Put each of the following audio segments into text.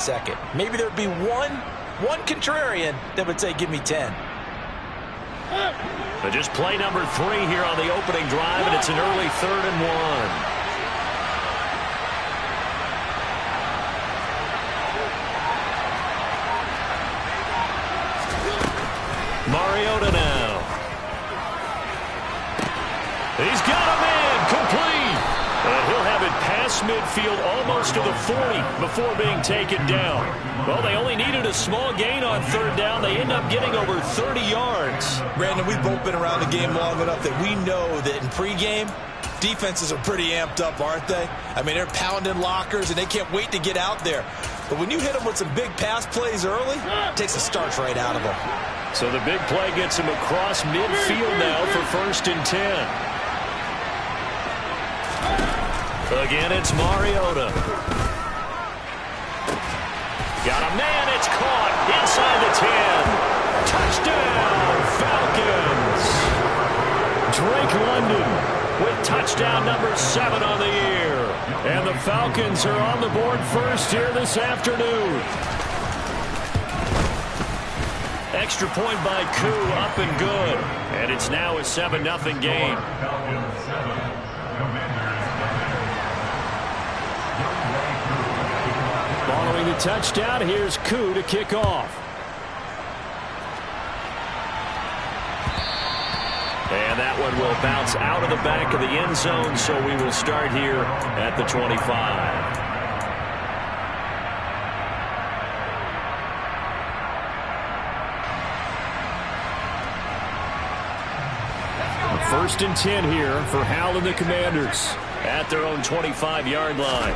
second. Maybe there'd be one contrarian that would say, give me 10. But just play number 3 here on the opening drive, and it's an early 3rd and 1. Mariota now. He's got a man complete. And he'll have it past midfield almost to the 40 before being taken down. Well, they only needed a small gain on 3rd down. They end up getting over 30 yards. Brandon, we've both been around the game long enough that we know that in pregame, defenses are pretty amped up, aren't they? I mean, they're pounding lockers, and they can't wait to get out there. But when you hit them with some big pass plays early, it takes the starch right out of them. So the big play gets him across midfield now for 1st and 10. Again, it's Mariota. Got a man, it's caught inside the 10. Touchdown, Falcons. Drake London with touchdown number 7 on the year. And the Falcons are on the board first here this afternoon. Extra point by Koo, up and good. And it's now a 7-0 game. Following the touchdown, here's Koo to kick off. And that one will bounce out of the back of the end zone, so we will start here at the 25. 1st and 10 here for Howell and the Commanders at their own 25-yard line.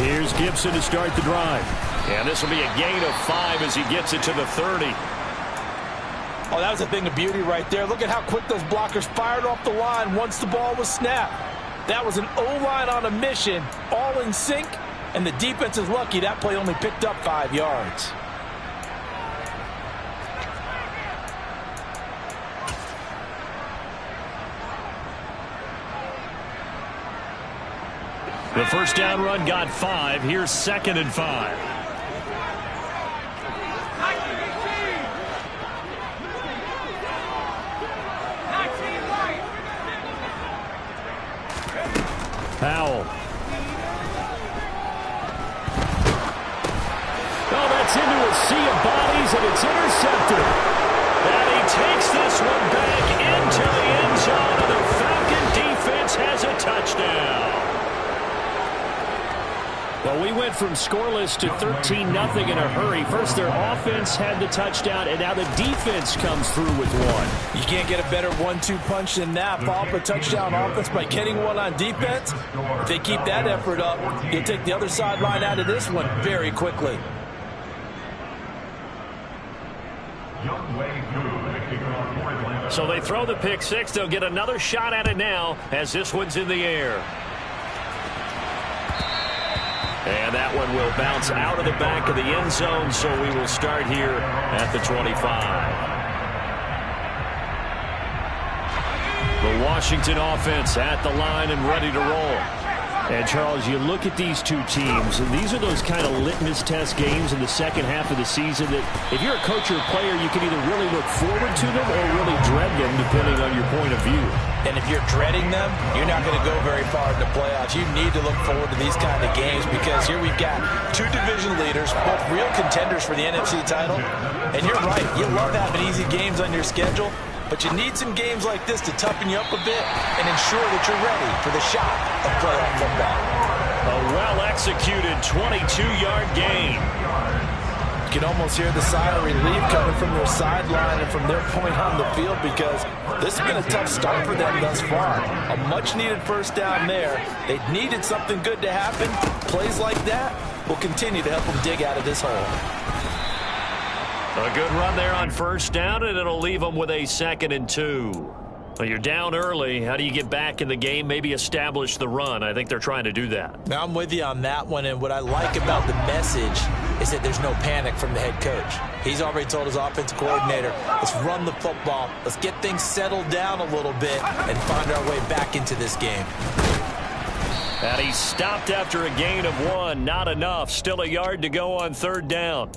Here's Gibson to start the drive. And this will be a gain of 5 as he gets it to the 30. Oh, that was a thing of beauty right there. Look at how quick those blockers fired off the line once the ball was snapped. That was an O-line on a mission, all in sync, and the defense is lucky that play only picked up 5 yards. The first down run got 5. Here's 2nd and 5. Howell. Oh, that's into a sea of bodies, and it's intercepted. And he takes this one back into the end zone, and the Falcon defense has a touchdown. Well, we went from scoreless to 13-0 in a hurry. First, their offense had the touchdown, and now the defense comes through with one. You can't get a better 1-2 punch than that. Follow up a touchdown offense by getting one on defense. If they keep that effort up, you'll take the other sideline out of this one very quickly. So they throw the pick 6. They'll get another shot at it now as this one's in the air. And that one will bounce out of the back of the end zone, so we will start here at the 25. The Washington offense at the line and ready to roll. And, Charles, you look at these two teams, and these are those kind of litmus test games in the second half of the season that if you're a coach or a player, you can either really look forward to them or really dread them, depending on your point of view. And if you're dreading them, you're not going to go very far in the playoffs. You need to look forward to these kind of games because here we've got 2 division leaders, both real contenders for the NFC title. And you're right, you love having easy games on your schedule, but you need some games like this to toughen you up a bit and ensure that you're ready for the shot of playoff football. A well-executed 22-yard gain. You can almost hear the sigh of relief coming from their sideline and from their point on the field because this has been a tough start for them thus far. A much-needed first down there. They needed something good to happen. Plays like that will continue to help them dig out of this hole. A good run there on first down, and it'll leave them with a 2nd and 2. Well, you're down early. How do you get back in the game, maybe establish the run? I think they're trying to do that. Now, I'm with you on that one, and what I like about the message is that there's no panic from the head coach. He's already told his offensive coordinator, let's run the football, let's get things settled down a little bit and find our way back into this game. And he stopped after a gain of 1. Not enough. Still a yard to go on 3rd down.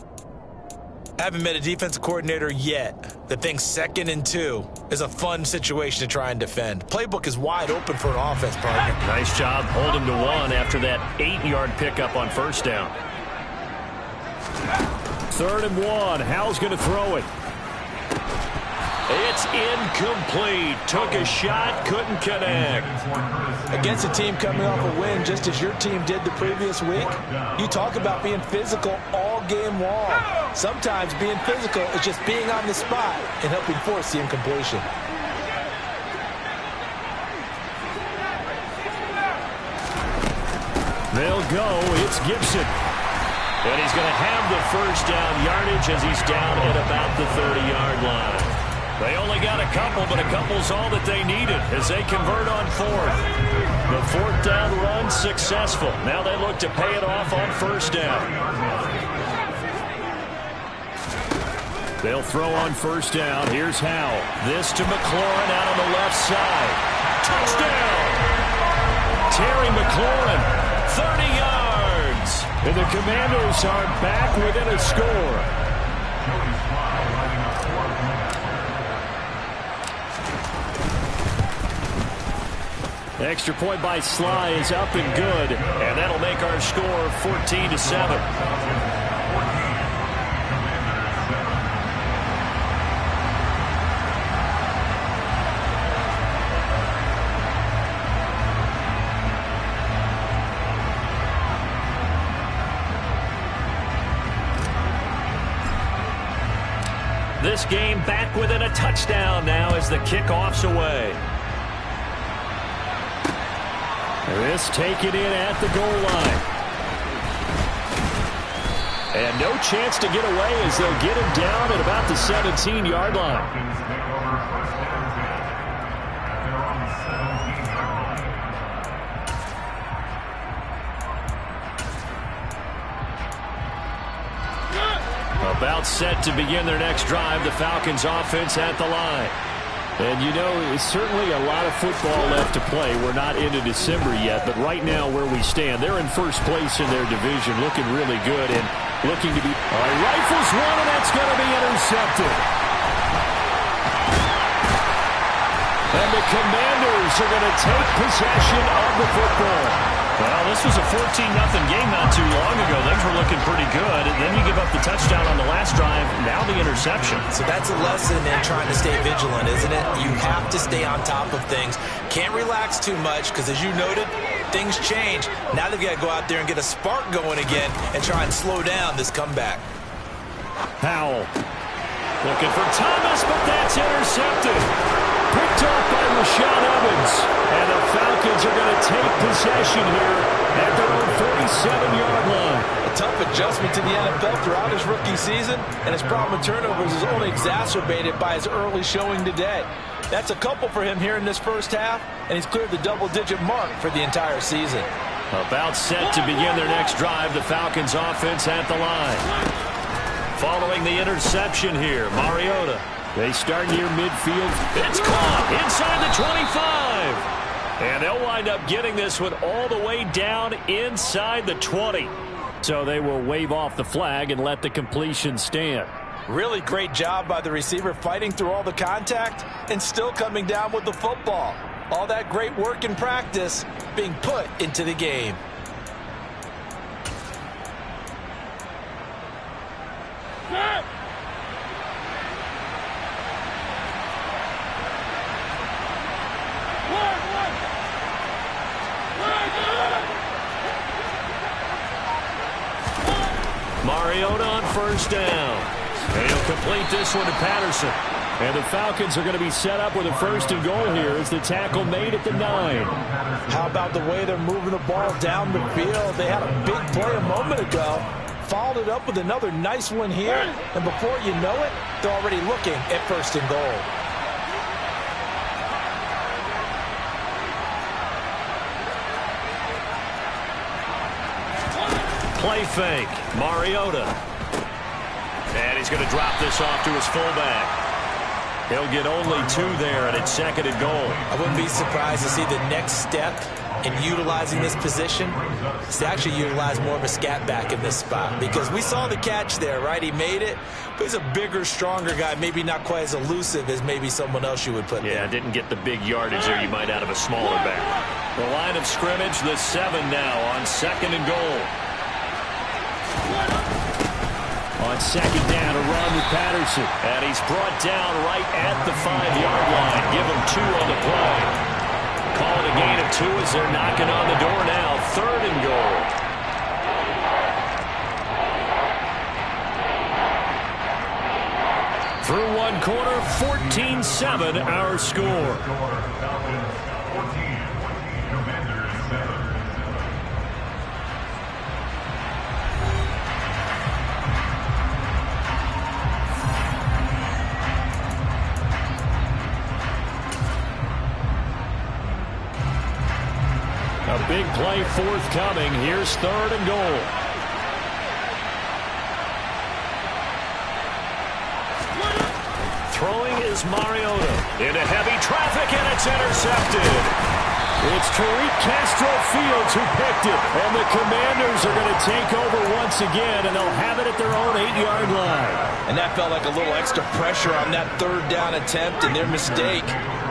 Haven't met a defensive coordinator yet that thinks 2nd and 2 is a fun situation to try and defend. Playbook is wide open for an offense, partner. Nice job holding to 1 after that 8-yard pickup on 1st down. 3rd and 1. Howell's going to throw it. It's incomplete. Took a shot, couldn't connect. Against a team coming off a win just as your team did the previous week, you talk about being physical all game long. Sometimes being physical is just being on the spot and helping force the incompletion. They'll go. It's Gibson. And he's going to have the 1st down yardage as he's down at about the 30-yard line. They only got a couple, but a couple's all that they needed as they convert on 4th. The 4th down run successful. Now they look to pay it off on 1st down. They'll throw on 1st down. Here's Howell. This to McLaurin out on the left side. Touchdown! Terry McLaurin, 30 yards. And the Commanders are back within a score. Extra point by Sly is up and good, and that'll make our score 14-7. This game back within a touchdown now as the kickoff's away. This taken in at the goal line. And no chance to get away as they'll get him down at about the 17-yard line. About set to begin their next drive, the Falcons offense at the line. And, you know, it's certainly a lot of football left to play. We're not into December yet, but right now where we stand, they're in first place in their division, looking really good and looking to be... All right, rifles one, and that's going to be intercepted. And the Commanders are going to take possession of the football. Well, this was a 14-0 game not too long ago. Things were looking pretty good. And then you give up the touchdown on the last drive. Now the interception. So that's a lesson in trying to stay vigilant, isn't it? You have to stay on top of things. Can't relax too much because, as you noted, things change. Now they've got to go out there and get a spark going again and try and slow down this comeback. Howell looking for Thomas, but that's intercepted. Picked off by Rashaan Evans. And the Falcons are going to take possession here at their own 47-yard line. A tough adjustment to the NFL throughout his rookie season, and his problem with turnovers is only exacerbated by his early showing today. That's a couple for him here in this first half, and he's cleared the double-digit mark for the entire season. About set to begin their next drive, the Falcons offense at the line. Following the interception here, Mariota. They start near midfield. It's caught inside the 25. And they'll wind up getting this one all the way down inside the 20. So they will wave off the flag and let the completion stand. Really great job by the receiver fighting through all the contact and still coming down with the football. All that great work in practice being put into the game. Mariota on first down. And he'll complete this one to Patterson. And the Falcons are going to be set up with a 1st and goal here as the tackle made at the 9. How about the way they're moving the ball down the field? They had a big play a moment ago. Followed it up with another nice one here. And before you know it, they're already looking at 1st and goal. Play fake. Mariota. And he's going to drop this off to his fullback. He'll get only 2 there, and it's 2nd and goal. I wouldn't be surprised to see the next step in utilizing this position is to actually utilize more of a scat back in this spot, because we saw the catch there, right? He made it, but he's a bigger, stronger guy, maybe not quite as elusive as maybe someone else you would put there. Yeah, didn't get the big yardage there you might out of a smaller back. The line of scrimmage, the 7 now on 2nd and goal. On 2nd down, a run with Patterson. And he's brought down right at the 5-yard line. Give him 2 on the play. Call it a gain of 2 as they're knocking on the door now. 3rd and goal. Through 1 quarter, 14-7 our score. A big play forthcoming. Here's 3rd and goal. Throwing is Mariota. Into heavy traffic, and it's intercepted. It's Tariq Castro Fields who picked it. And the Commanders are going to take over once again, and they'll have it at their own 8-yard line. And that felt like a little extra pressure on that 3rd down attempt, and their mistake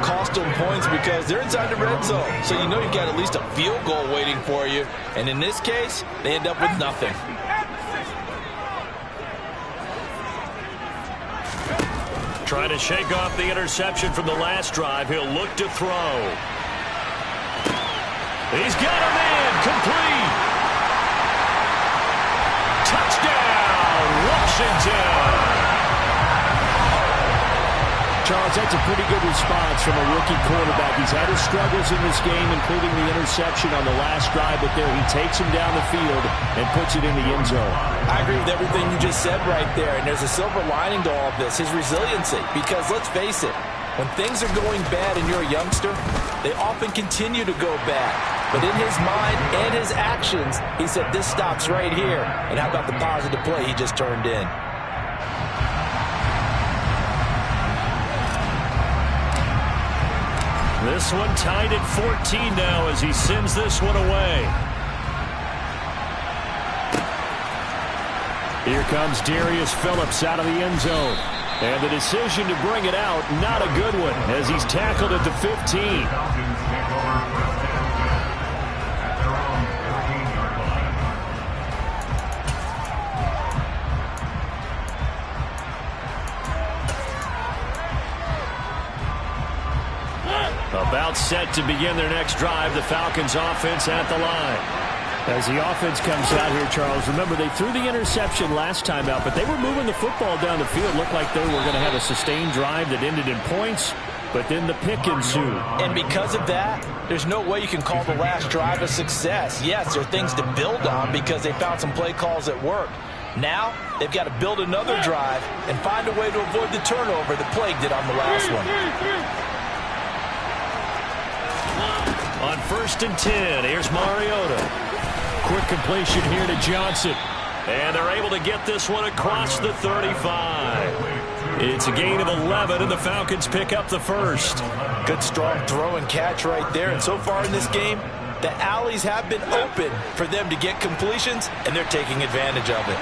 cost them points because they're inside the red zone. So you know you've got at least a field goal waiting for you. And in this case, they end up with nothing. Trying to shake off the interception from the last drive. He'll look to throw. He's got a man. Complete. Touchdown, Washington. Charles, that's a pretty good response from a rookie quarterback. He's had his struggles in this game, including the interception on the last drive, but there he takes him down the field and puts it in the end zone. I agree with everything you just said right there, and there's a silver lining to all of this, his resiliency, because let's face it, when things are going bad and you're a youngster, they often continue to go bad. But in his mind and his actions, he said, this stops right here. And how about the positive play he just turned in? This one tied at 14 now as he sends this one away. Here comes Darius Phillips out of the end zone. And the decision to bring it out, not a good one, as he's tackled at the 15. About set to begin their next drive, the Falcons offense at the line. As the offense comes out here, Charles, remember they threw the interception last time out, but they were moving the football down the field. Looked like they were going to have a sustained drive that ended in points, but then the pick ensued. And because of that, there's no way you can call the last drive a success. Yes, there are things to build on because they found some play calls that worked. Now, they've got to build another drive and find a way to avoid the turnover that plagued it on the last one. On 1st and 10, here's Mariota. Quick completion here to Johnson. And they're able to get this one across the 35. It's a gain of 11, and the Falcons pick up the first. Good, strong throw and catch right there. And so far in this game, the alleys have been open for them to get completions, and they're taking advantage of it.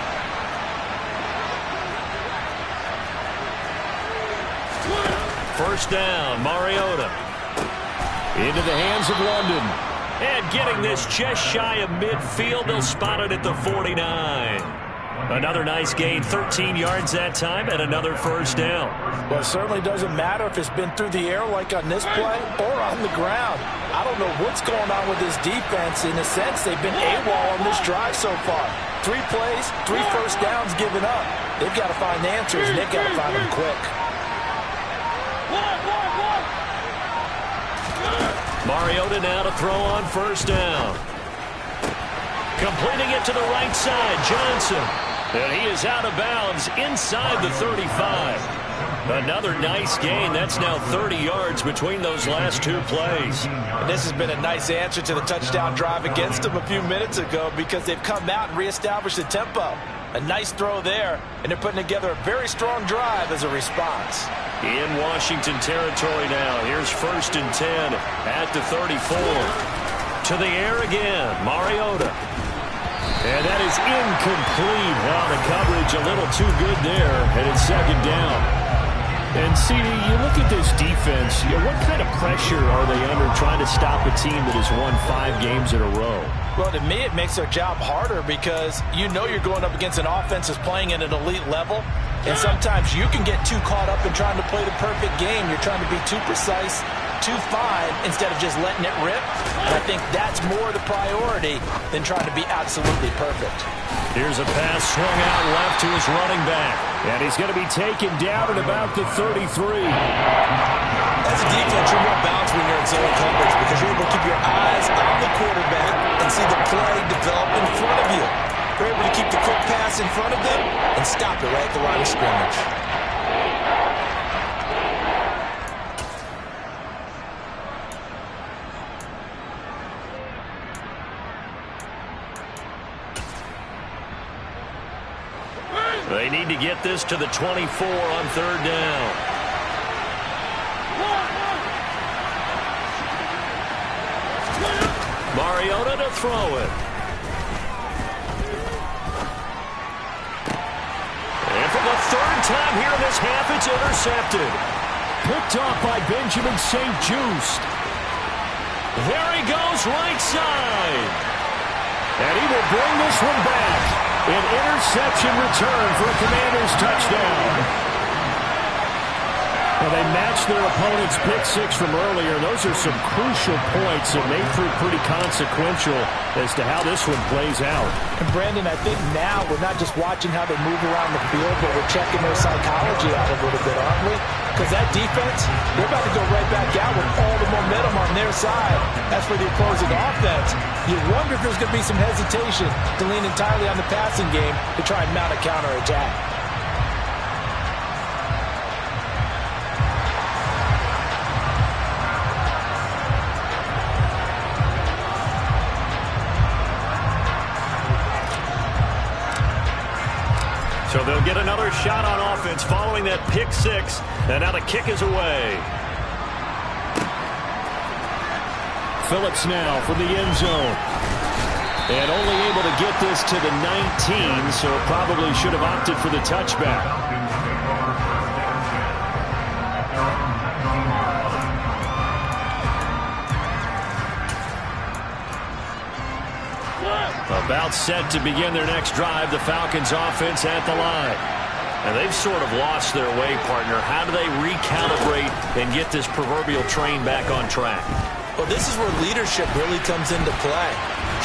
First down, Mariota. Into the hands of London. And getting this just shy of midfield, they'll spot it at the 49. Another nice gain, 13 yards that time, and another first down. Well, it certainly doesn't matter if it's been through the air like on this play or on the ground. I don't know what's going on with this defense. In a sense, they've been AWOL on this drive so far. 3 plays, 3 first downs given up. They've got to find answers, and they've got to find them quick. Mariota now to throw on first down. Completing it to the right side, Johnson. And he is out of bounds inside the 35. Another nice gain. That's now 30 yards between those last 2 plays. And this has been a nice answer to the touchdown drive against them a few minutes ago because they've come out and reestablished the tempo. A nice throw there, and they're putting together a very strong drive as a response. In Washington territory now. Here's 1st and 10 at the 34. to the air again. Mariota. And that is incomplete. Oh, the coverage a little too good there, and it's second down. And, CD, you look at this defense, what kind of pressure are they under trying to stop a team that has won 5 games in a row? Well, to me, it makes their job harder because you know you're going up against an offense that's playing at an elite level, and sometimes you can get too caught up in trying to play the perfect game. You're trying to be too precise, too fine, instead of just letting it rip. And I think that's more the priority than trying to be absolutely perfect. Here's a pass swung out left to his running back. And he's going to be taken down at about the 33. As a defense, you're more balanced when you're in zone coverage because you're able to keep your eyes on the quarterback and see the play develop in front of you. You're able to keep the quick pass in front of them and stop it right at the line of scrimmage. They need to get this to the 24 on third down. Mariota to throw it. And for the third time here in this half, it's intercepted. Picked off by Benjamin St-Juste. There he goes, right side. And he will bring this one back. An interception return for a Commanders touchdown. Well, they matched their opponent's pick 6 from earlier. Those are some crucial points that may prove pretty consequential as to how this one plays out. And, Brandon, I think now we're not just watching how they move around the field, but we're checking their psychology out a little bit, aren't we? Because that defense, they're about to go right back out with all the momentum on their side. As for the opposing offense, you wonder if there's going to be some hesitation to lean entirely on the passing game to try and mount a counterattack. So they'll get another shot on offense following that pick 6, and now the kick is away. Phillips now from the end zone. And only able to get this to the 19, so probably should have opted for the touchback. About set to begin their next drive, the Falcons offense at the line. And they've sort of lost their way, partner. How do they recalibrate and get this proverbial train back on track? Well, this is where leadership really comes into play.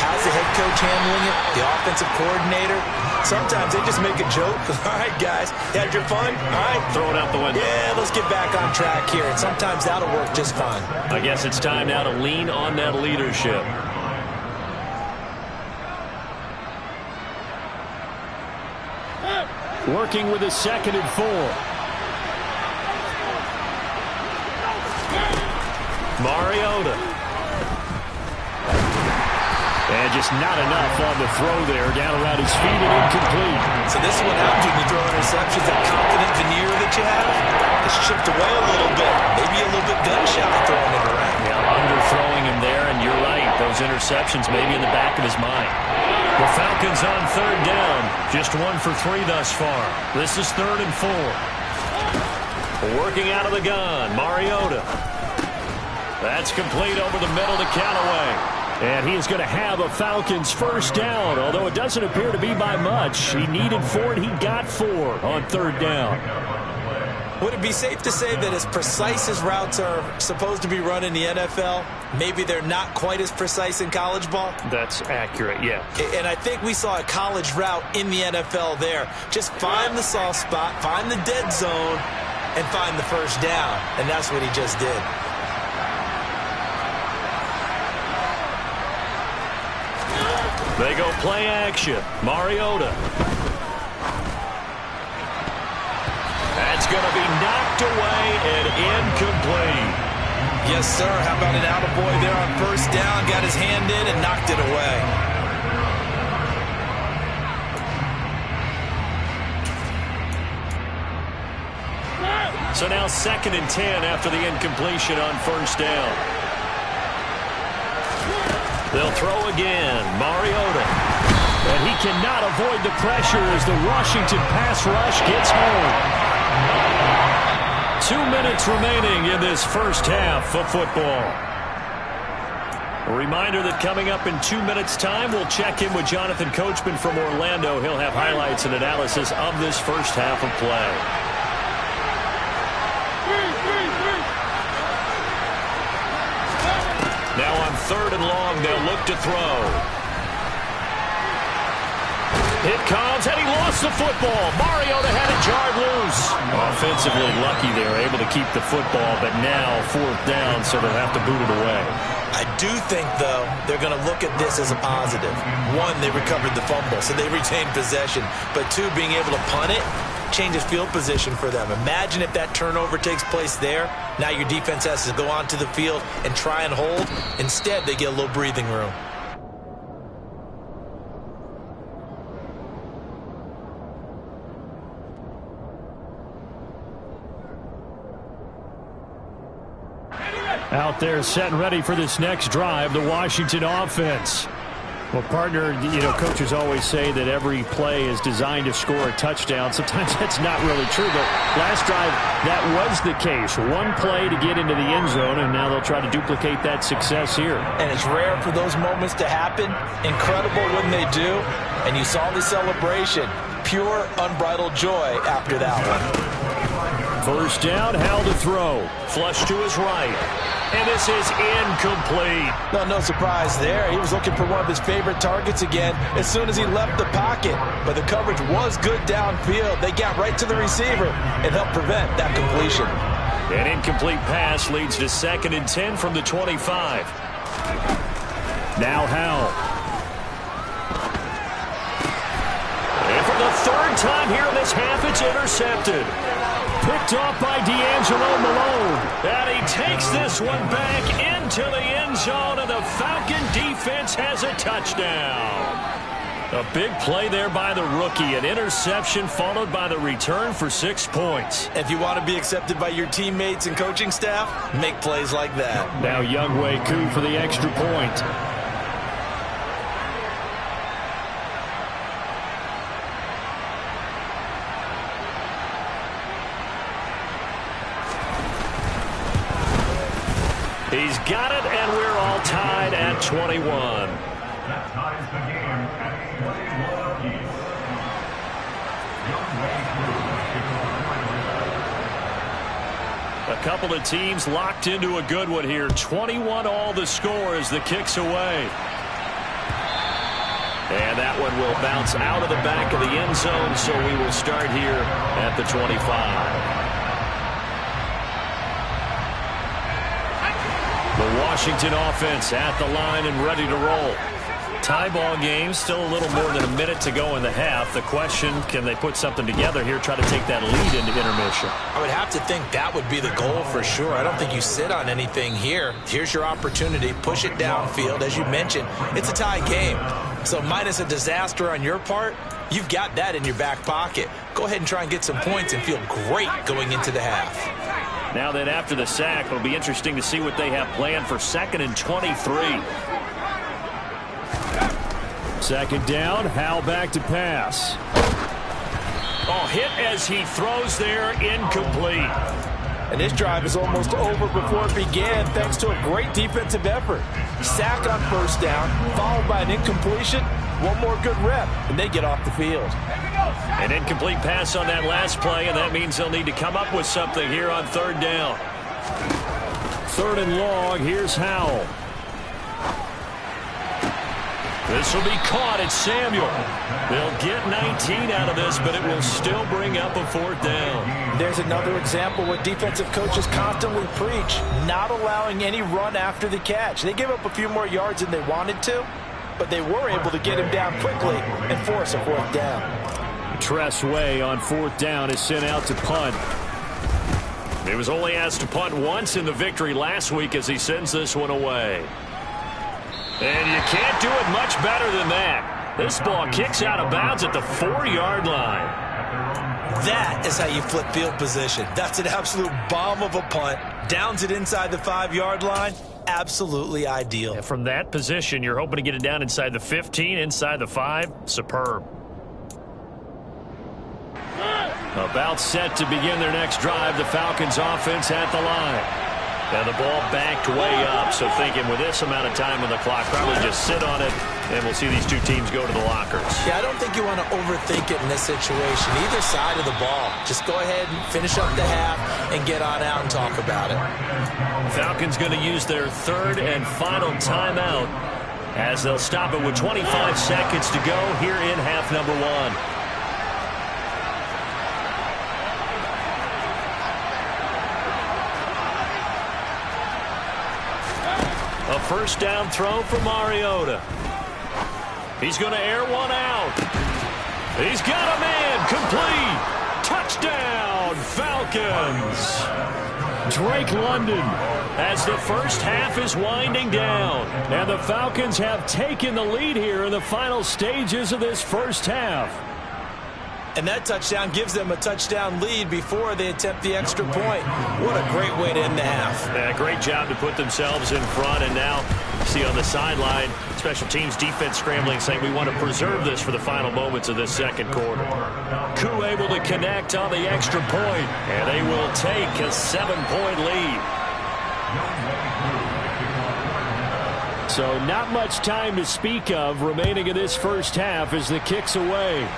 How's the head coach handling it? The offensive coordinator? Sometimes they just make a joke. All right, guys, you had your fun? All right. Throw it out the window. Yeah, let's get back on track here. And sometimes that'll work just fine. I guess it's time now to lean on that leadership. Working with a 2nd and 4. Mariota. And just not enough on the throw there. Down around his feet and incomplete. So this is what happens when you throw interceptions. That confident veneer that you have is chipped away a little bit. Maybe a little bit gun-shy throwing it around. Yeah, underthrowing him there, and you're right. Those interceptions may be in the back of his mind. The Falcons on third down. Just 1 for 3 thus far. This is 3rd and 4. Working out of the gun, Mariota. That's complete over the middle to Callaway. And he is going to have a Falcons first down, although it doesn't appear to be by much. He needed 4, and he got 4 on third down. Would it be safe to say that as precise as routes are supposed to be run in the NFL, maybe they're not quite as precise in college ball? That's accurate, yeah. And I think we saw a college route in the NFL there. Just find the soft spot, find the dead zone, and find the first down. And that's what he just did. They go play action. Mariota. That's going to be knocked away and incomplete. Yes, sir. How about an attaboy there on first down? Got his hand in and knocked it away. So now 2nd and 10 after the incompletion on first down. They'll throw again. Mariota. And he cannot avoid the pressure as the Washington pass rush gets home. 2 minutes remaining in this first half of football. A reminder that coming up in 2 minutes' time, we'll check in with Jonathan Coachman from Orlando. He'll have highlights and analysis of this first half of play. Now on 3rd and long, they'll look to throw. It comes, and he lost the football. Mariota had it jarred loose. Offensively lucky they were able to keep the football, but now 4th down, so they'll have to boot it away. I do think, though, they're going to look at this as a positive. 1, they recovered the fumble, so they retained possession. But 2, being able to punt it changes field position for them. Imagine if that turnover takes place there. Now your defense has to go onto the field and try and hold. Instead, they get a little breathing room. Out there set and ready for this next drive, the Washington offense. Well, partner, coaches always say that every play is designed to score a touchdown. Sometimes that's not really true, but last drive, that was the case. One play to get into the end zone, and now they'll try to duplicate that success here. And it's rare for those moments to happen. Incredible when they do. And you saw the celebration. Pure, unbridled joy after that one. 1st down, Hal to throw. Flush to his right. And this is incomplete. No surprise there. He was looking for one of his favorite targets again as soon as he left the pocket. But the coverage was good downfield. They got right to the receiver and helped prevent that completion. An incomplete pass leads to 2nd and 10 from the 25. Now Hal. And for the 3rd time here in this half, it's intercepted. Picked off by D'Angelo Malone. And he takes this one back into the end zone, and the Falcon defense has a touchdown. A big play there by the rookie. An interception followed by the return for 6 points. If you want to be accepted by your teammates and coaching staff, make plays like that. Now Younghoe Koo for the extra point. He's got it, and we're all tied at 21. That ties the game at 21 apiece. A couple of teams locked into a good one here. 21 all the score as the kick's away. And that one will bounce out of the back of the end zone, so we will start here at the 25. The Washington offense at the line and ready to roll. Tie ball game, still a little more than a minute to go in the half. The question, can they put something together here, try to take that lead into intermission? I would have to think that would be the goal for sure. I don't think you sit on anything here. Here's your opportunity. Push it downfield. As you mentioned, it's a tie game. So minus a disaster on your part, you've got that in your back pocket. Go ahead and try and get some points and feel great going into the half. Now then, after the sack, it'll be interesting to see what they have planned for 2nd and 23. 2nd down, Hal back to pass. Oh, hit as he throws there, incomplete. And this drive is almost over before it began thanks to a great defensive effort. Sack on 1st down, followed by an incompletion. One more good rep, and they get off the field. An incomplete pass on that last play, and that means they'll need to come up with something here on 3rd down. 3rd and long, here's Howell. This will be caught at Samuel. They'll get 19 out of this, but it will still bring up a 4th down. There's another example where defensive coaches constantly preach, not allowing any run after the catch. They give up a few more yards than they wanted to, but they were able to get him down quickly and force a 4th down. Tress Way on 4th down is sent out to punt. He was only asked to punt once in the victory last week as he sends this one away. And you can't do it much better than that. This ball kicks out of bounds at the 4-yard line. That is how you flip field position. That's an absolute bomb of a punt. Downs it inside the 5-yard line. absolutely ideal. And from that position, you're hoping to get it down inside the 15, inside the 5. Superb. About set to begin their next drive. The Falcons offense at the line. And the ball backed way up, so thinking with this amount of time on the clock, probably just sit on it, and we'll see these two teams go to the lockers. Yeah, I don't think you want to overthink it in this situation. Either side of the ball. Just go ahead and finish up the half and get on out and talk about it. Falcons going to use their third and final timeout as they'll stop it with 25 seconds to go here in half number 1. A first down throw for Mariota. He's going to air one out. He's got a man. Complete. Touchdown, Falcons. Drake London as the first half is winding down. And the Falcons have taken the lead here in the final stages of this first half. And that touchdown gives them a touchdown lead before they attempt the extra point. What a great way to end the half. Yeah, great job to put themselves in front. And now, see on the sideline, special teams defense scrambling, saying we want to preserve this for the final moments of this second quarter. Koo able to connect on the extra point, and they will take a 7-point lead. So not much time to speak of remaining in this first half as the kick's away.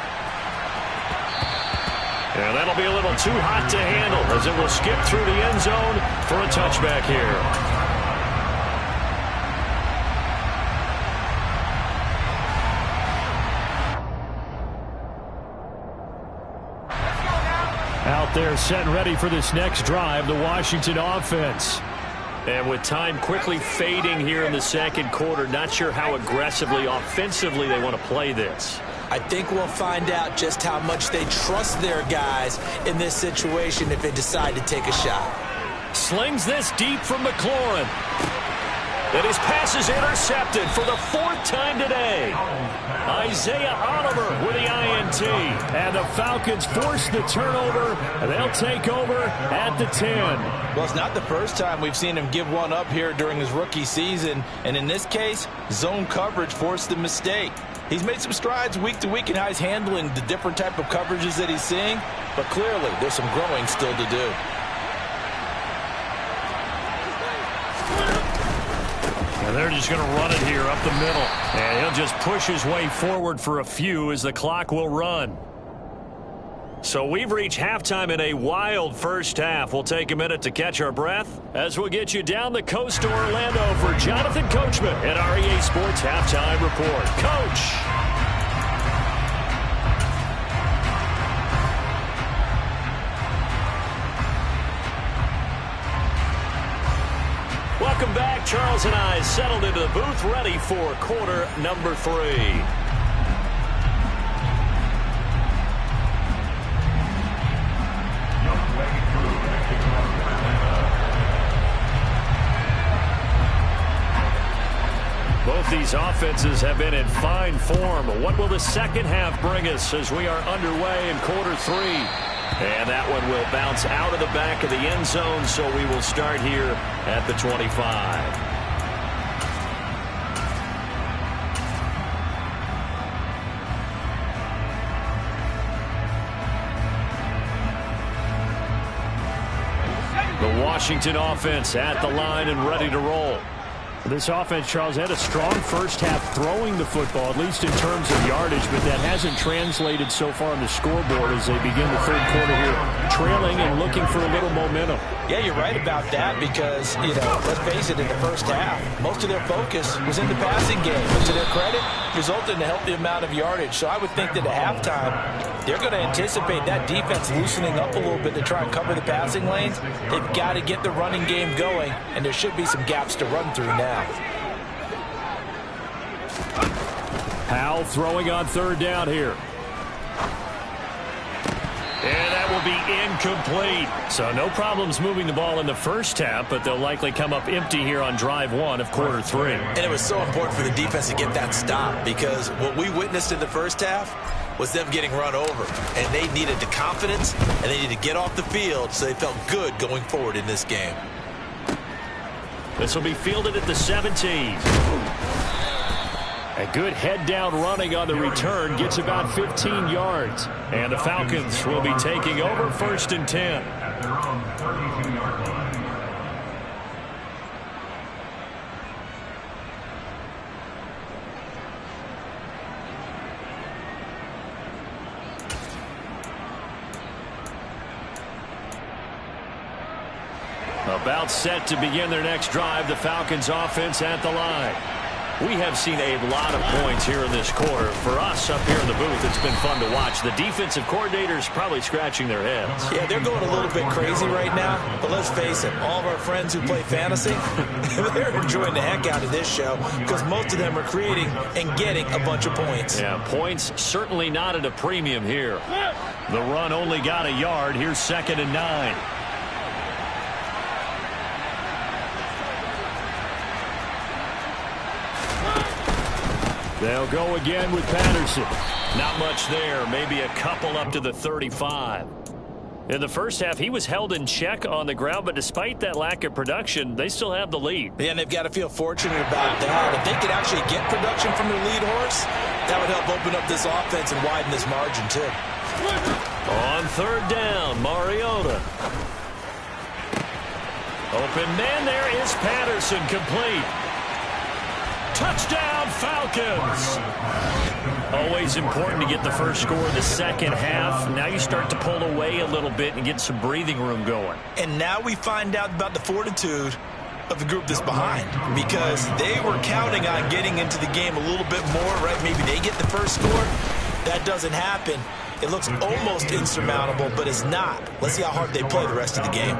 And that'll be a little too hot to handle as it will skip through the end zone for a touchback here. Out there set and ready for this next drive, the Washington offense. And with time quickly fading here in the second quarter, not sure how aggressively, offensively they want to play this. I think we'll find out just how much they trust their guys in this situation if they decide to take a shot. Slings this deep from McLaurin. And his pass is intercepted for the 4th time today. Isaiah Oliver with the INT. And the Falcons force the turnover, and they'll take over at the 10. Well, it's not the first time we've seen him give one up here during his rookie season. And in this case, zone coverage forced the mistake. He's made some strides week to week in how he's handling the different type of coverages that he's seeing. But clearly, there's some growing still to do. And they're just going to run it here up the middle. And he'll just push his way forward for a few as the clock will run. So we've reached halftime in a wild first half. We'll take a minute to catch our breath as we'll get you down the coast to Orlando for Jonathan Coachman at our EA Sports Halftime Report. Coach. Welcome back. Charles and I settled into the booth ready for quarter number 3. Both these offenses have been in fine form. What will the second half bring us as we are underway in quarter 3? And that one will bounce out of the back of the end zone, so we will start here at the 25. The Washington offense at the line and ready to roll. This offense, Charles, had a strong first half throwing the football, at least in terms of yardage, but that hasn't translated so far on the scoreboard as they begin the third quarter here, trailing and looking for a little momentum. Yeah, you're right about that because, you know, let's face it, in the first half, most of their focus was in the passing game. But to their credit, resulted in a healthy amount of yardage. So I would think that at halftime, they're going to anticipate that defense loosening up a little bit to try and cover the passing lanes. They've got to get the running game going, and there should be some gaps to run through now. Powell throwing on third down here. And that will be incomplete. So no problems moving the ball in the first half, but they'll likely come up empty here on drive 1 of quarter 3. And it was so important for the defense to get that stop because what we witnessed in the first half was them getting run over. And they needed the confidence, and they needed to get off the field so they felt good going forward in this game. This will be fielded at the 17. A good head-down running on the return gets about 15 yards. And the Falcons will be taking over 1st and 10. At their own 32-yard line. About set to begin their next drive, the Falcons offense at the line. We have seen a lot of points here in this quarter. For us up here in the booth, it's been fun to watch. The defensive coordinators probably scratching their heads. Yeah, they're going a little bit crazy right now. But let's face it, all of our friends who play fantasy, they're enjoying the heck out of this show because most of them are creating and getting a bunch of points. Yeah, points certainly not at a premium here. The run only got a yard. Here's 2nd and 9. They'll go again with Patterson. Not much there. Maybe a couple up to the 35. In the first half, he was held in check on the ground, but despite that lack of production, they still have the lead. Yeah, and they've got to feel fortunate about that. If they could actually get production from their lead horse, that would help open up this offense and widen this margin, too. On 3rd down, Mariota. Open man, there is Patterson, complete. Touchdown, Falcons! Always important to get the first score in the second half. Now you start to pull away a little bit and get some breathing room going. And now we find out about the fortitude of the group that's behind because they were counting on getting into the game a little bit more, right? Maybe they get the first score. That doesn't happen. It looks almost insurmountable, but it's not. Let's see how hard they play the rest of the game.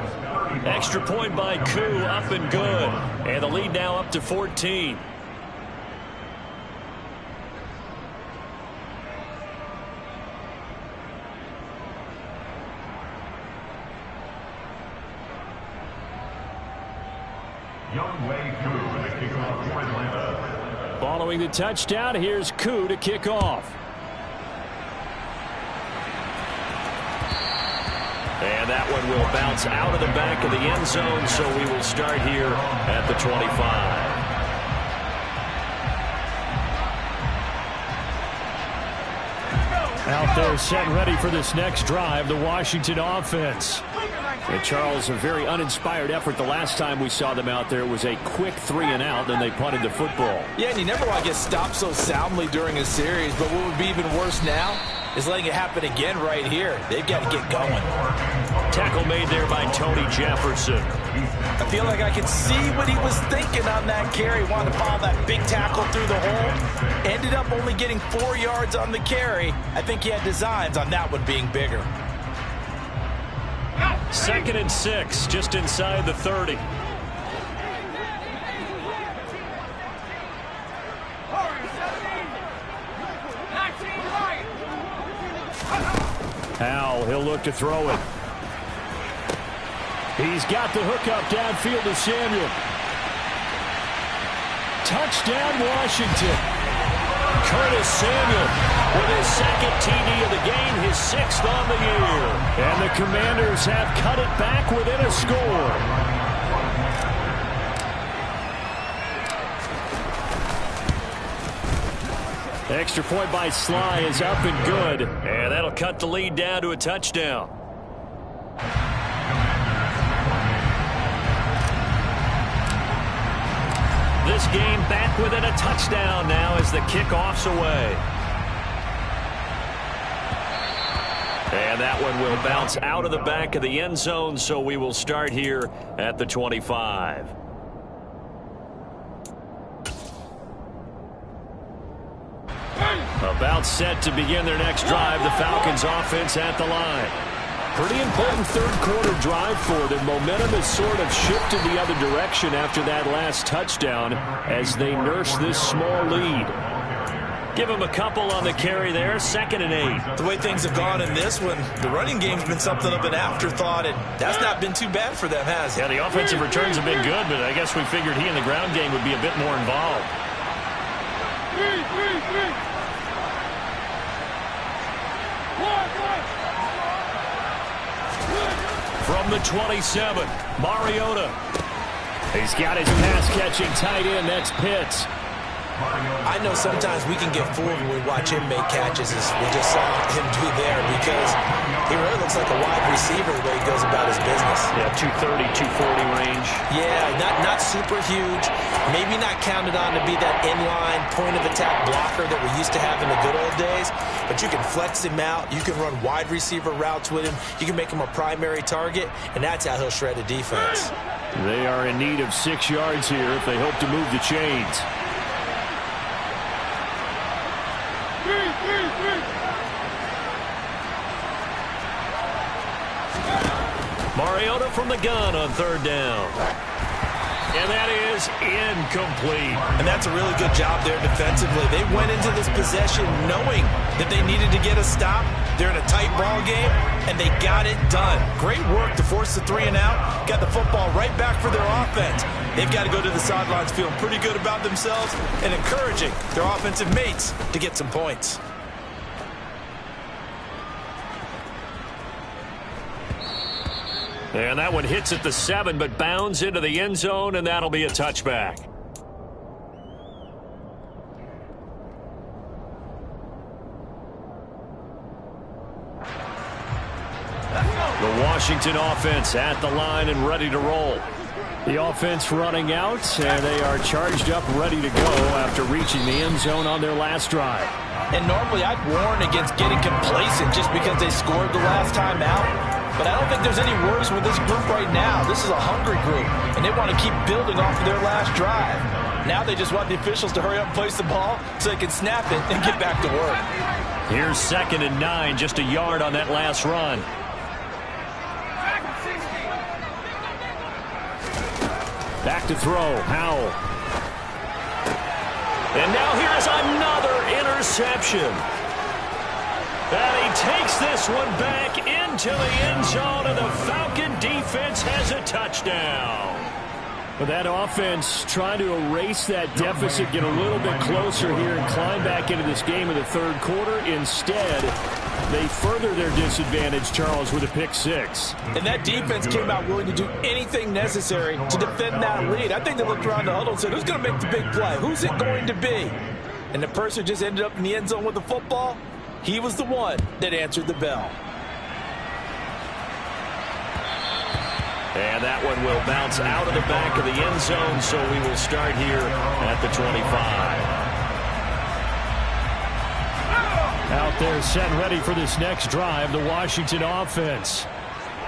Extra point by Koo, up and good. And the lead now up to 14. Following the touchdown, here's Koo to kick off. And that one will bounce out of the back of the end zone, so we will start here at the 25. Out there set and ready for this next drive, the Washington offense. And Charles, a very uninspired effort the last time we saw them out there. It was a quick 3-and-out, then they punted the football. Yeah, and you never want to get stopped so soundly during a series, but what would be even worse now is letting it happen again right here. They've got to get going. Tackle made there by Tony Jefferson. I feel like I could see what he was thinking on that carry. Wanted to follow that big tackle through the hole. Ended up only getting 4 yards on the carry. I think he had designs on that one being bigger. 2nd and 6, just inside the 30. Howell, he'll look to throw it. He's got the hookup downfield to Samuel. Touchdown, Washington. Curtis Samuel with his 2nd TD of the game, his 6th on the year. And the Commanders have cut it back within a score. Extra point by Sly is up and good. And that'll cut the lead down to a touchdown. This game back within a touchdown now as the kickoff's away. And that one will bounce out of the back of the end zone, so we will start here at the 25. About set to begin their next drive, the Falcons offense at the line. Pretty important third-quarter drive for them. Momentum has sort of shifted the other direction after that last touchdown as they nurse this small lead. Give them a couple on the carry there, 2nd and 8. The way things have gone in this one, the running game's been something of an afterthought, and that's not been too bad for them, has it? Yeah, the offensive returns have been good, but I guess we figured he in the ground game would be a bit more involved. From the 27, Mariota. He's got his pass-catching tight end. That's Pitts. I know sometimes we can get fooled when we watch him make catches, as we just saw him do there, because he really looks like a wide receiver the way he goes about his business. Yeah, 230, 240 range. Yeah, not super huge. Maybe not counted on to be that inline point-of-attack blocker that we used to have in the good old days, but you can flex him out. You can run wide receiver routes with him. You can make him a primary target, and that's how he'll shred a defense. They are in need of 6 yards here if they hope to move the chains. Mariota from the gun on 3rd down. And that is incomplete. And that's a really good job there defensively. They went into this possession knowing that they needed to get a stop. They're in a tight ball game, and they got it done. Great work to force the 3 and out. Got the football right back for their offense. They've got to go to the sidelines feeling pretty good about themselves and encouraging their offensive mates to get some points. And that one hits at the 7, but bounds into the end zone, and that'll be a touchback. The Washington offense at the line and ready to roll. The offense running out, and they are charged up, ready to go after reaching the end zone on their last drive. And normally I'd warn against getting complacent just because they scored the last time out. But I don't think there's any worries with this group right now. This is a hungry group, and they want to keep building off of their last drive. Now they just want the officials to hurry up and place the ball so they can snap it and get back to work. Here's 2nd and 9, just a yard on that last run. Back to throw, Howell. And now here's another interception. And he takes this one back into the end zone, and the Falcon defense has a touchdown. But that offense trying to erase that deficit, get a little bit closer here, and climb back into this game in the 3rd quarter. Instead, they further their disadvantage, Charles, with a pick 6. And that defense came out willing to do anything necessary to defend that lead. I think they looked around the huddle and said, who's going to make the big play? Who's it going to be? And the person just ended up in the end zone with the football. He was the one that answered the bell. And that one will bounce out of the back of the end zone, so we will start here at the 25. Out there set ready for this next drive, the Washington offense.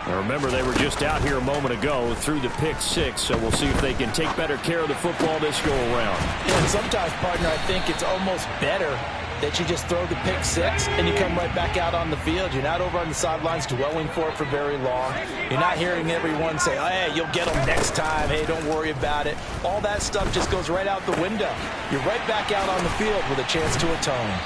Now remember, they were just out here a moment ago through the pick 6, so we'll see if they can take better care of the football this go-around. Yeah, and sometimes, partner, I think it's almost better that you just throw the pick 6 and you come right back out on the field. You're not over on the sidelines dwelling for it for very long. You're not hearing everyone say, oh, hey, you'll get them next time. Hey, don't worry about it. All that stuff just goes right out the window. You're right back out on the field with a chance to atone.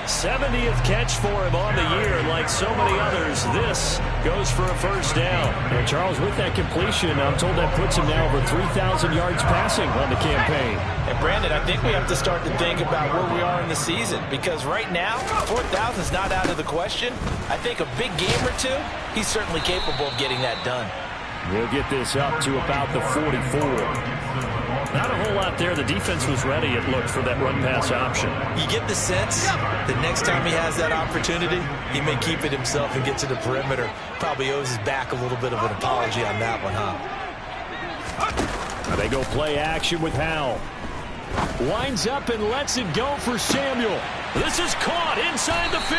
70th catch for him on the year, and like so many others, this goes for a 1st down. And Charles, with that completion, I'm told that puts him now over 3,000 yards passing on the campaign. And Brandon, I think we have to start to think about where we are in the season, because right now, 4,000 is not out of the question. I think a big game or 2, he's certainly capable of getting that done. We'll get this up to about the 44. Not a whole lot there. The defense was ready, it looked, for that run-pass option. You get the sense that next time he has that opportunity, he may keep it himself and get to the perimeter. Probably owes his back a little bit of an apology on that one, huh? They go play action with Howell. Winds up and lets it go for Samuel. This is caught inside the 15.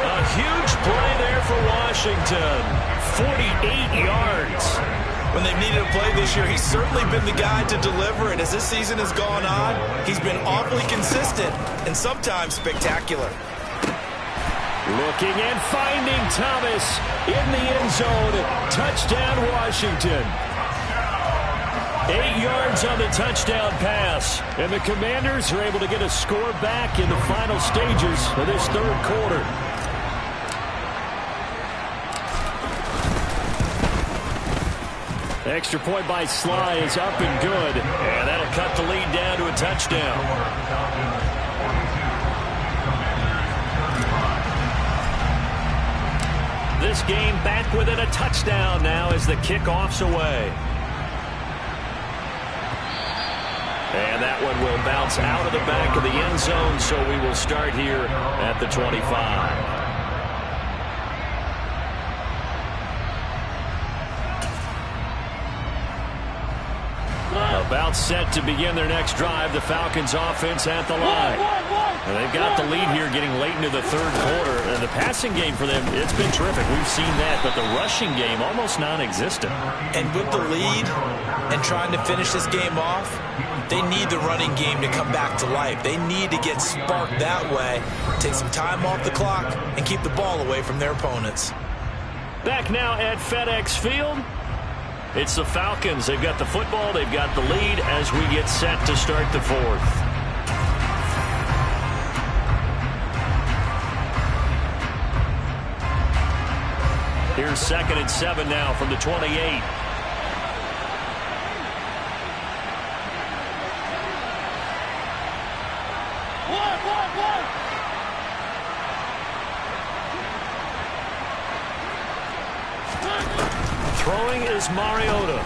A huge play there for Washington. 48 yards. When they've needed a play this year, he's certainly been the guy to deliver. And as this season has gone on, he's been awfully consistent and sometimes spectacular. Looking and finding Thomas in the end zone. Touchdown, Washington. 8 yards on the touchdown pass. And the Commanders are able to get a score back in the final stages of this 3rd quarter. Extra point by Sly is up and good. And that'll cut the lead down to a touchdown. this game back within a touchdown now as the kickoff's away. And that one will bounce out of the back of the end zone, so we will start here at the 25. About set to begin their next drive, the Falcons offense at the line. And they've got the lead here getting late into the third quarter. And the passing game for them, it's been terrific. We've seen that, but the rushing game almost non-existent. And with the lead and trying to finish this game off, they need the running game to come back to life. They need to get sparked that way, take some time off the clock, and keep the ball away from their opponents. Back now at FedEx Field. It's the Falcons. They've got the football. They've got the lead as we get set to start the fourth. Here's 2nd and 7 now from the 28. Throwing is Mariota.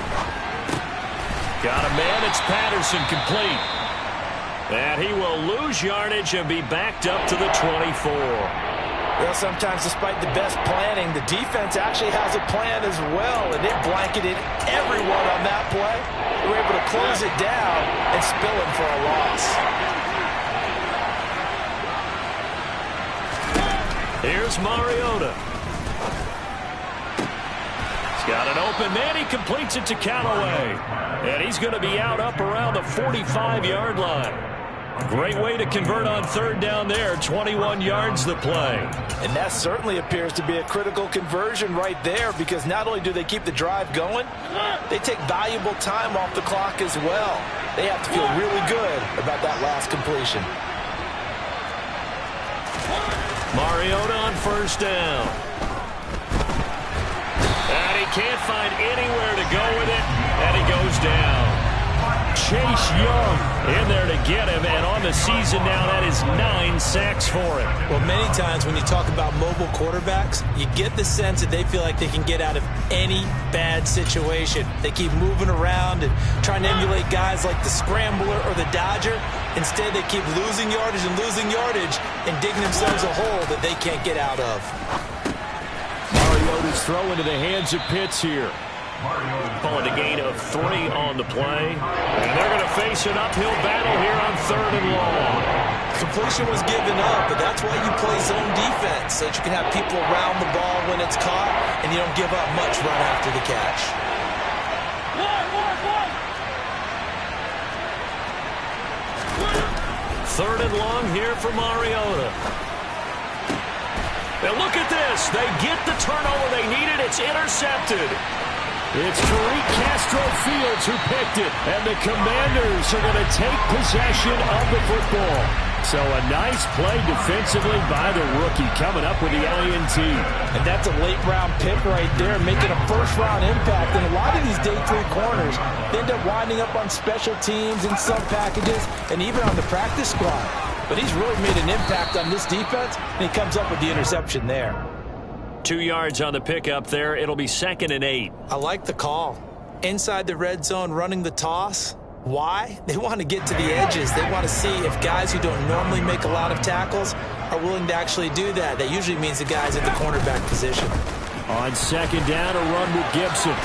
Got a man. It's Patterson, complete. And he will lose yardage and be backed up to the 24. Well, sometimes despite the best planning, the defense actually has a plan as well, and it blanketed everyone on that play. They were able to close it down and spill him for a loss. Here's Mariota. Got an open man. He completes it to Callaway. And he's going to be out up around the 45-yard line. Great way to convert on third down there. 21 yards the play. And that certainly appears to be a critical conversion right there, because not only do they keep the drive going, they take valuable time off the clock as well. They have to feel really good about that last completion. Mariota on first down. And he can't find anywhere to go with it, and he goes down. Chase Young in there to get him, and on the season now, that is 9 sacks for him. Well, many times when you talk about mobile quarterbacks, you get the sense that they feel like they can get out of any bad situation. They keep moving around and trying to emulate guys like the Scrambler or the Dodger. Instead, they keep losing yardage and digging themselves a hole that they can't get out of. Mariota's throw into the hands of Pitts here. Calling a gain of 3 on the play. And they're going to face an uphill battle here on 3rd and long. Completion was given up, but that's why you play zone defense, so that you can have people around the ball when it's caught, and you don't give up much run after the catch. 3rd and long here for Mariota. And look at this. They get the turnover they needed. It's intercepted. It's Tariq Castro-Fields who picked it, and the Commanders are going to take possession of the football. So a nice play defensively by the rookie, coming up with the INT. And that's a late-round pick right there, making a first-round impact. And a lot of these day 3 corners end up winding up on special teams in some packages and even on the practice squad. But he's really made an impact on this defense, and he comes up with the interception there. 2 yards on the pickup there. It'll be 2nd and 8. I like the call. Inside the red zone running the toss. Why? They want to get to the edges. They want to see if guys who don't normally make a lot of tackles are willing to actually do that. That usually means the guys at the cornerback position. On 2nd down, a run with Gibson.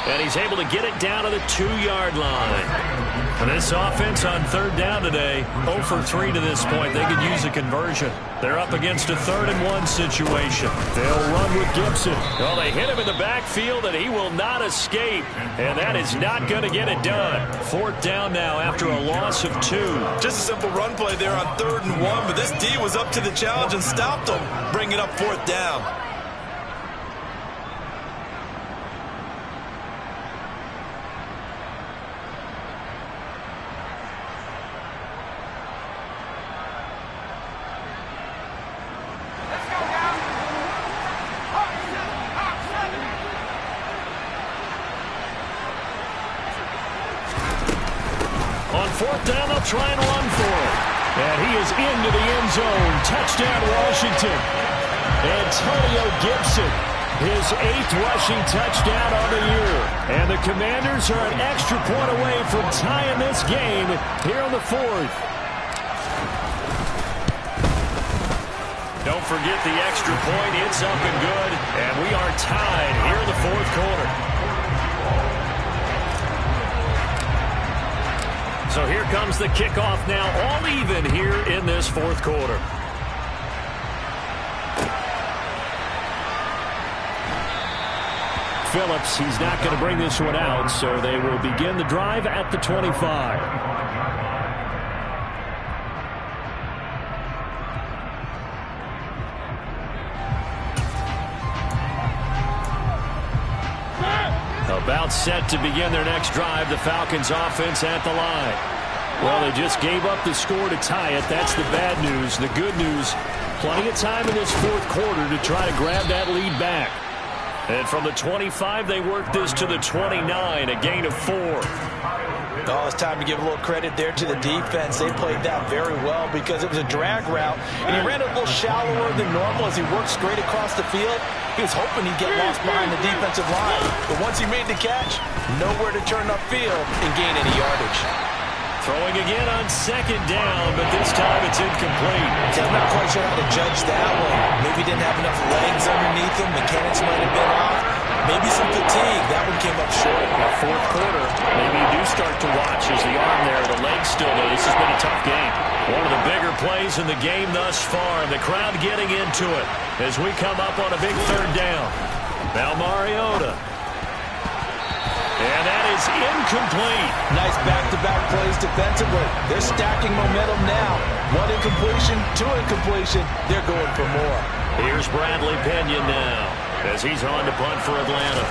And he's able to get it down to the 2-yard line. And this offense on 3rd down today, 0 for 3 to this point. They could use a conversion. They're up against a 3rd and 1 situation. They'll run with Gibson. Well, they hit him in the backfield, and he will not escape. And that is not going to get it done. 4th down now after a loss of 2. Just a simple run play there on 3rd and 1, but this D was up to the challenge and stopped him, bringing up 4th down. On 4th down, they'll try and run for it. And he is into the end zone. Touchdown, Washington. Antonio Gibson, his 8th rushing touchdown on the year. And the Commanders are an extra point away from tying this game here on the 4th. Don't forget the extra point. It's up and good. And we are tied here in the 4th quarter. So here comes the kickoff now, all even here in this 4th quarter. Phillips, he's not going to bring this one out, so they will begin the drive at the 25. About set to begin their next drive, the Falcons offense at the line. Well, they just gave up the score to tie it. That's the bad news. The good news, plenty of time in this 4th quarter to try to grab that lead back. And from the 25, they work this to the 29, a gain of 4. Oh, it's time to give a little credit there to the defense. They played that very well because it was a drag route, and he ran a little shallower than normal as he worked straight across the field. He was hoping he'd get lost behind the defensive line, but once he made the catch, nowhere to turn upfield and gain any yardage. Throwing again on 2nd down, but this time it's incomplete. I'm not quite sure how to judge that one. Maybe he didn't have enough legs underneath him. Mechanics might have been off. Maybe some fatigue. That one came up short. In the 4th quarter, maybe you do start to watch as the arm there, the legs still there. This has been a tough game. One of the bigger plays in the game thus far, and the crowd getting into it as we come up on a big 3rd down. Now Mariota. And that is incomplete. Nice back-to-back plays defensively. They're stacking momentum now. 1 incompletion, 2 incompletion. They're going for more. Here's Bradley Pinion now as he's on to punt for Atlanta.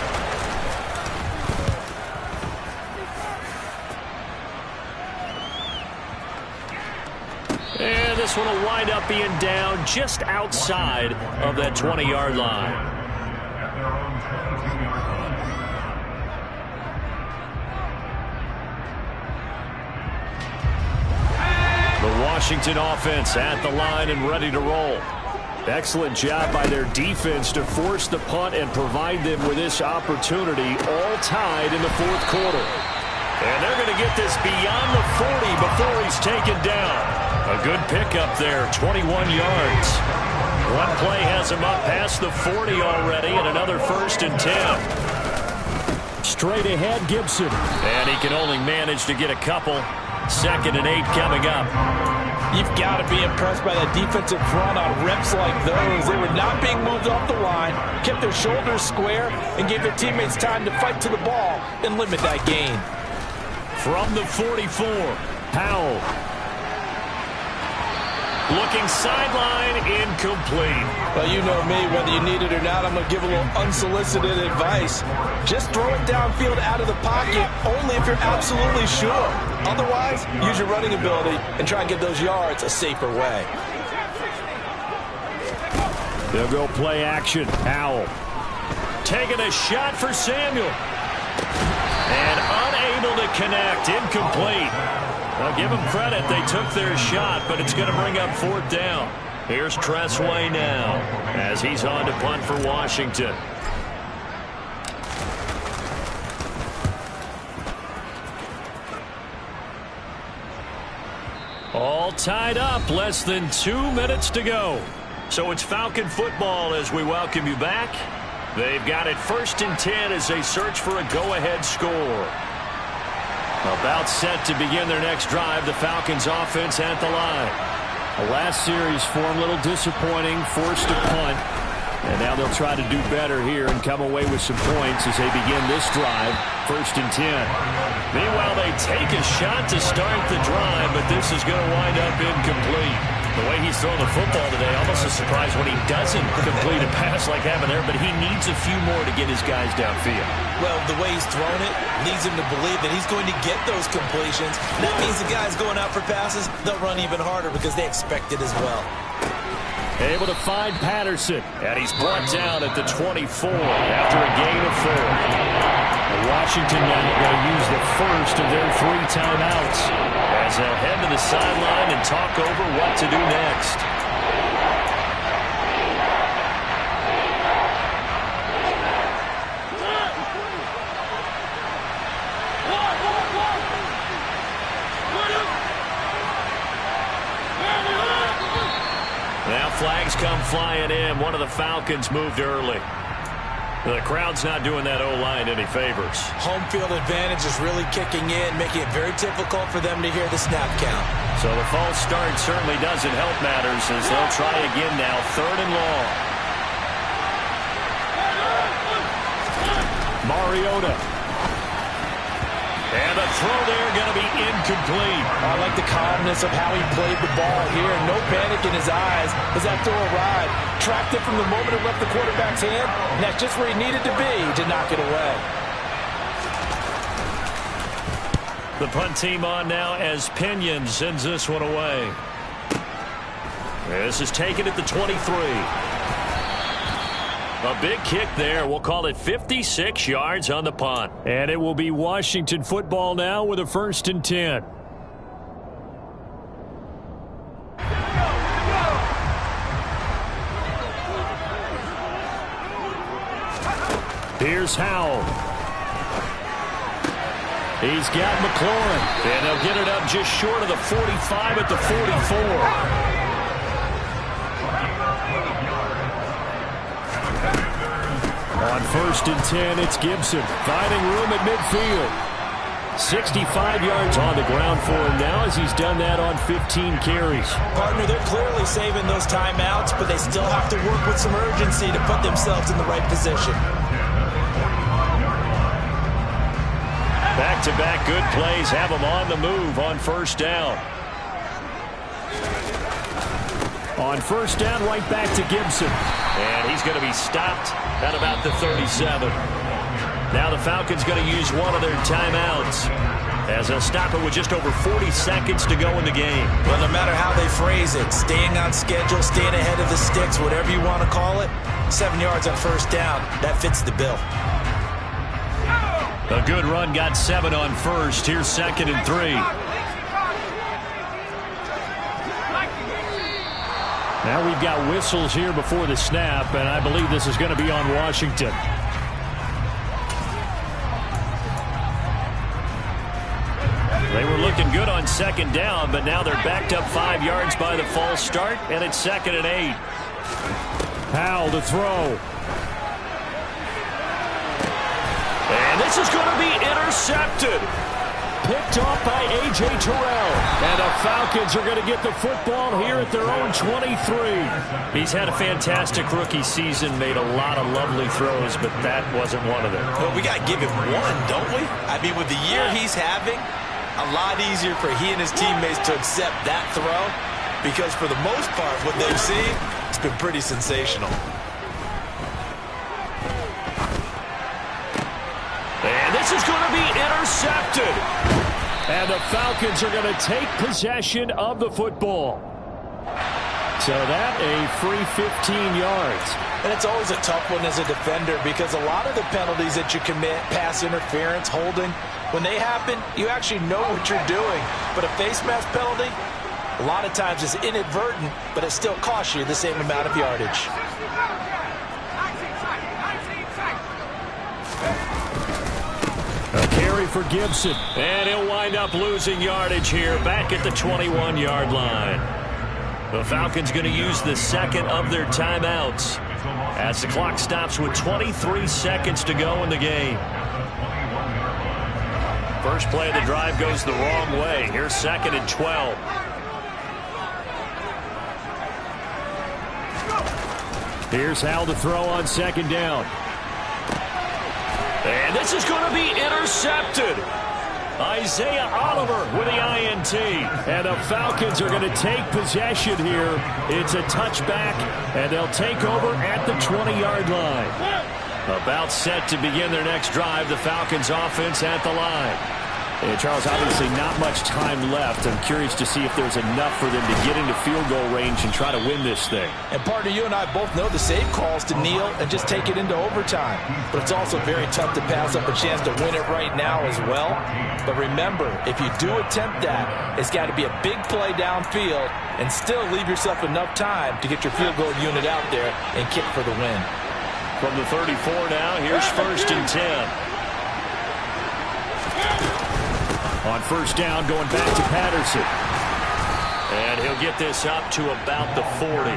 And this one will wind up being down just outside of that 20-yard line. Washington offense at the line and ready to roll. Excellent job by their defense to force the punt and provide them with this opportunity, all tied in the 4th quarter. And they're going to get this beyond the 40 before he's taken down. A good pickup there, 21 yards. One play has him up past the 40 already, and another 1st and 10. Straight ahead, Gibson. And he can only manage to get a couple. 2nd and 8 coming up. You've got to be impressed by that defensive front on reps like those. They were not being moved off the line, kept their shoulders square, and gave their teammates time to fight to the ball and limit that gain. From the 44, Powell. Looking sideline, incomplete. Well, you know me, whether you need it or not, I'm going to give a little unsolicited advice. Just throw it downfield out of the pocket, only if you're absolutely sure. Otherwise, use your running ability and try and get those yards a safer way. They'll go play action. Powell. Taking a shot for Samuel. And unable to connect. Incomplete. I'll give them credit. They took their shot, but it's going to bring up 4th down. Here's Tressway now as he's on to punt for Washington. All tied up, less than 2 minutes to go. So it's Falcon football as we welcome you back. They've got it 1st and 10 as they search for a go-ahead score. About set to begin their next drive, the Falcons offense at the line. The last series for them, a little disappointing, forced to punt. And now they'll try to do better here and come away with some points as they begin this drive, 1st and 10. Meanwhile, they take a shot to start the drive, but this is going to wind up incomplete. The way he's throwing the football today, almost a surprise when he doesn't complete a pass like having there, but he needs a few more to get his guys downfield. Well, the way he's thrown it leads him to believe that he's going to get those completions. That means the guys going out for passes, they'll run even harder because they expect it as well. Able to find Patterson, and he's brought down at the 24 after a gain of 4. Washington now going to use the first of their 3 timeouts as they'll head to the sideline and talk over what to do next. of the Falcons moved early. The crowd's not doing that O-line any favors. Home field advantage is really kicking in, making it very difficult for them to hear the snap count. So the false start certainly doesn't help matters as they'll try again now, 3rd and long. Mariota. And the throw there going to be incomplete. I like the calmness of how he played the ball here. No panic in his eyes as that throw arrived. Tracked it from the moment it left the quarterback's hand, and that's just where he needed to be to knock it away. The punt team on now as Pinion sends this one away. This is taken at the 23. A big kick there. We'll call it 56 yards on the punt. And it will be Washington football now with a 1st and 10. Here's Howell. He's got McLaurin. And they'll get it up just short of the 45 at the 44. On 1st and 10, it's Gibson finding room at midfield. 65 yards on the ground for him now as he's done that on 15 carries. Partner, they're clearly saving those timeouts, but they still have to work with some urgency to put themselves in the right position. Back-to-back good plays have them on the move on 1st down. On 1st down, right back to Gibson. And he's going to be stopped at about the 37. Now the Falcons going to use one of their timeouts as they'll stop it with just over 40 seconds to go in the game. Well, no matter how they phrase it, staying on schedule, staying ahead of the sticks, whatever you want to call it, 7 yards on 1st down, that fits the bill. A good run got 7 on 1st. Here's 2nd and 3. Now we've got whistles here before the snap, and I believe this is going to be on Washington. They were looking good on 2nd down, but now they're backed up 5 yards by the false start, and it's 2nd and 8. Howell to throw. And this is going to be intercepted. Picked off by A.J. Terrell. And the Falcons are going to get the football here at their own 23. He's had a fantastic rookie season, made a lot of lovely throws, but that wasn't one of them. Well, we got to give him one, don't we? I mean, with the year he's having, a lot easier for he and his teammates to accept that throw because for the most part, what they've seen, it's been pretty sensational. And this is going to be intercepted. And the Falcons are going to take possession of the football. So that a free 15 yards. And it's always a tough one as a defender because a lot of the penalties that you commit, pass interference, holding, when they happen, you actually know what you're doing. But a face mask penalty, a lot of times is inadvertent, but it still costs you the same amount of yardage. A carry for Gibson. And he'll wind up losing yardage here back at the 21-yard line. The Falcons going to use the 2nd of their timeouts as the clock stops with 23 seconds to go in the game. First play of the drive goes the wrong way. Here's 2nd and 12. Here's Howell to throw on 2nd down. And this is going to be intercepted. Isaiah Oliver with the INT. And the Falcons are going to take possession here. It's a touchback, and they'll take over at the 20-yard line. About set to begin their next drive, the Falcons offense at the line. And Charles, obviously not much time left. I'm curious to see if there's enough for them to get into field goal range and try to win this thing. And partner, you and I both know the save calls to kneel and just take it into overtime. But it's also very tough to pass up a chance to win it right now as well. But remember, if you do attempt that, it's got to be a big play downfield and still leave yourself enough time to get your field goal unit out there and kick for the win. From the 34 now, here's 1st and 10. On 1st down, going back to Patterson. And he'll get this up to about the 40.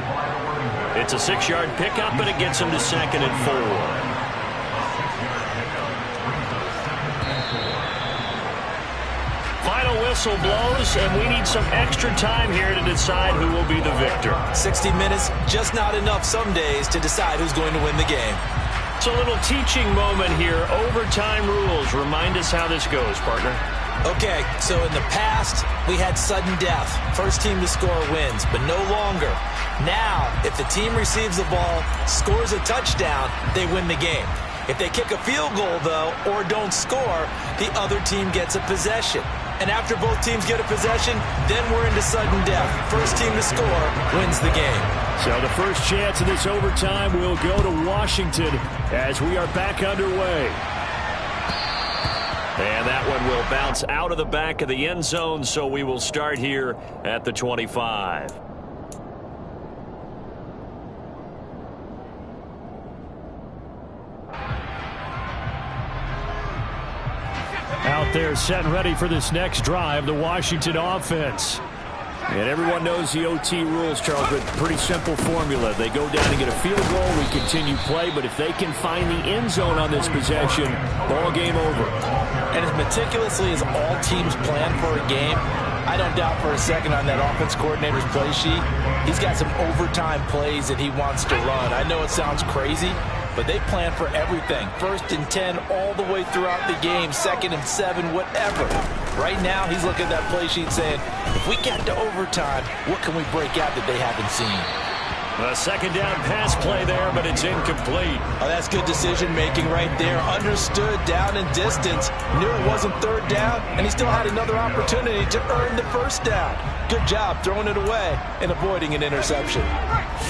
It's a 6-yard pickup, and it gets him to 2nd and 4. Final whistle blows, and we need some extra time here to decide who will be the victor. 60 minutes, just not enough some days to decide who's going to win the game. It's a little teaching moment here. Overtime rules. Remind us how this goes, partner. Okay, so in the past, we had sudden death. First team to score wins, but no longer. Now, if the team receives the ball, scores a touchdown, they win the game. If they kick a field goal, though, or don't score, the other team gets a possession. And after both teams get a possession, then we're into sudden death. First team to score wins the game. So the first chance of this overtime will go to Washington as we are back underway. And that one will bounce out of the back of the end zone, so we will start here at the 25. Out there set and ready for this next drive, the Washington offense. And everyone knows the OT rules, Charles, but pretty simple formula. They go down and get a field goal, we continue play, but if they can find the end zone on this possession, ball game over. And as meticulously as all teams plan for a game, I don't doubt for a second on that offense coordinator's play sheet, he's got some overtime plays that he wants to run. I know it sounds crazy, but they plan for everything. 1st and 10 all the way throughout the game, 2nd and 7, whatever. Right now, he's looking at that play sheet saying, if we get to overtime, what can we break out that they haven't seen? A 2nd down pass play there, but it's incomplete. Oh, that's good decision-making right there. Understood down and distance. Knew it wasn't 3rd down, and he still had another opportunity to earn the 1st down. Good job throwing it away and avoiding an interception.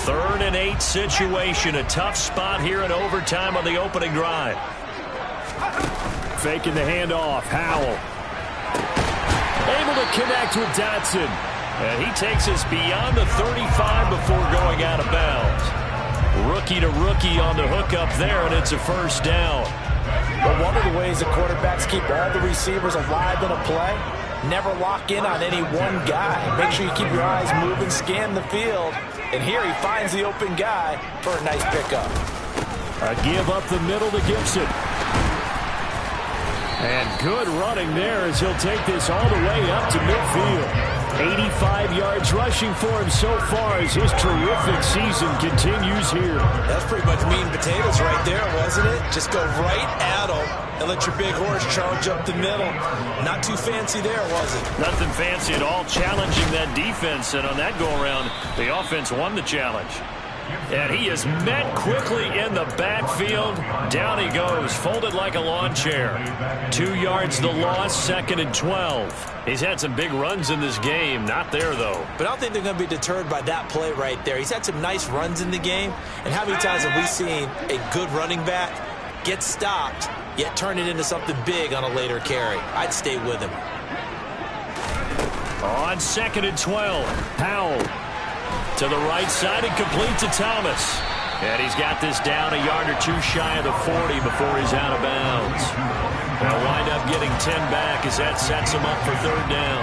3rd and 8 situation. A tough spot here in overtime on the opening drive. Faking the handoff. Howell. Able to connect with Dotson. And he takes us beyond the 35 before going out of bounds. Rookie to rookie on the hookup there, and it's a 1st down. But one of the ways the quarterbacks keep all the receivers alive in a play, never lock in on any one guy. Make sure you keep your eyes moving, scan the field. And here he finds the open guy for a nice pickup. A give up the middle to Gibson. And good running there as he'll take this all the way up to midfield. 85 yards rushing for him so far as his terrific season continues here. That's pretty much meat and potatoes right there, wasn't it? Just go right at him and let your big horse charge up the middle. Not too fancy there, was it? Nothing fancy at all, challenging that defense. And on that go-around, the offense won the challenge. And he is met quickly in the backfield. Down he goes, folded like a lawn chair. 2 yards the loss, 2nd and 12. He's had some big runs in this game. Not there, though. But I don't think they're going to be deterred by that play right there. He's had some nice runs in the game. And how many times have we seen a good running back get stopped, yet turn it into something big on a later carry? I'd stay with him. On 2nd and 12, Howell. To the right side and complete to Thomas. And he's got this down a yard or 2 shy of the 40 before he's out of bounds. They'll wind up getting 10 back as that sets him up for 3rd down.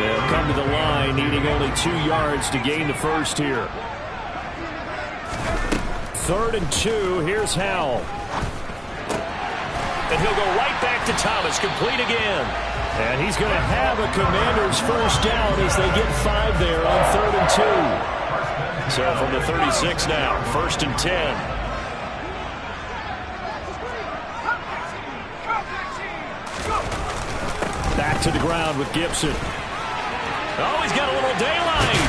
They'll come to the line needing only 2 yards to gain the 1st here. 3rd and 2, here's Howell. And he'll go right back to Thomas, complete again. And he's going to have a Commanders 1st down as they get 5 there on 3rd and 2. So from the 36 now, 1st and 10. Back to the ground with Gibson. Oh, he's got a little daylight.